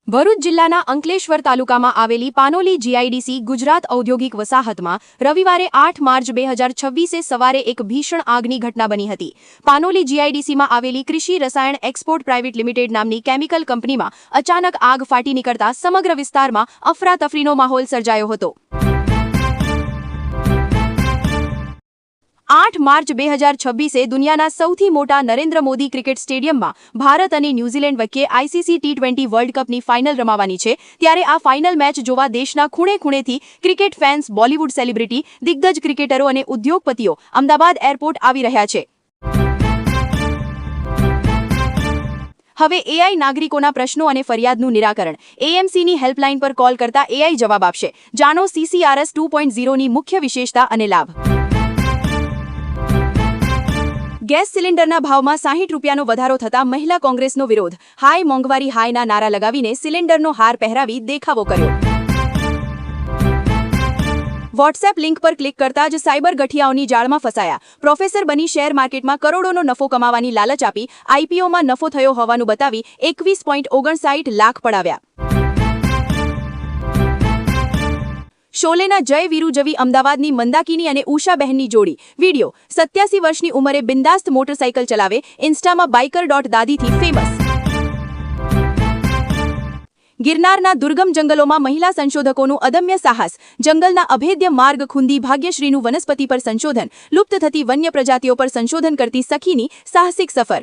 ભરૂચ જિલ્લાના અંકલેશ્વર તાલુકામાં આવેલી પાનોલી જીઆઈડીસી ગુજરાત ઔદ્યોગિક વસાહતમાં રવિવારે 8 માર્ચ 2026 સવારે એક ભીષણ આગની ઘટના બની હતી। પાનોલી જીઆઈડીસીમાં આવેલી કૃષિ રસાયણ એક્સપોર્ટ પ્રાઇવેટ લિમિટેડ નામની કેમિકલ કંપનીમાં અચાનક આગ ફાટી નીકળતા સમગ્ર વિસ્તારમાં અફરાતફરીનો માહોલ સર્જાયો હતો। 8 માર્ચ 2026 દુનિયાના સૌથી મોટા નરેન્દ્ર મોદી ક્રિકેટ સ્ટેડિયમમાં ભારત અને ન્યૂઝીલેન્ડ વચ્ચે આઈસીસી T20 વર્લ્ડ કપની ફાઇનલ રમાવાની છે। ત્યારે આ ફાઇનલ મેચ જોવા દેશના ખૂણે-ખૂણેથી ક્રિકેટ ફેન્સ, બોલિવૂડ સેલિબ્રિટી, દિગ્ગજ ક્રિકેટરો અને ઉદ્યોગપતિઓ અમદાવાદ એરપોર્ટ આવી રહ્યા છે। હવે એઆઈ નાગરિકોના પ્રશ્નો અને ફરિયાદનું નિરાકરણ। એએમસીની હેલ્પલાઇન પર કોલ કરતા એઆઈ જવાબ આપશે। જાણો CCRS 2.0ની મુખ્ય વિશેષતા અને લાભ। ગેસ સિલિન્ડરના ભાવમાં 60 રૂપિયાનો વધારો થતાં મહિલા કોંગ્રેસનો વિરોધ। હાય મોંઘવારી હાયના નારા લગાવીને સિલિન્ડરનો હાર પહેરાવી દેખાવો કર્યો। વોટ્સએપ લિંક પર ક્લિક કરતા જ સાયબર ગઠિયાઓની જાળમાં ફસાયા। પ્રોફેસર બની શેર માર્કેટમાં કરોડોનો નફો કમાવાની લાલચ આપી આઈપીઓમાં નફો થયો હોવાનું બતાવી 21.59 લાખ પડાવ્યા। શોલેના જય વીરુ જવી અમદાવાદની મંદાકિની અને ઉષાબહેનની જોડી। વિડીયો 87 વર્ષની ઉંમરે બિંદાસ્ત મોટરસાઇકલ ચલાવે, ઇન્સ્ટામાં biker.દાદીથી ફેમસ। ગિરનારના દુર્ગમ જંગલોમાં મહિલા સંશોધકોનું અદમ્ય સાહસ। જંગલના અભેદ્ય માર્ગ ખૂંદી ભાગ્યશ્રીનું વનસ્પતિ પર સંશોધન, લુપ્ત થતી વન્ય પ્રજાતિઓ પર સંશોધન કરતી સખીની સાહસિક સફર।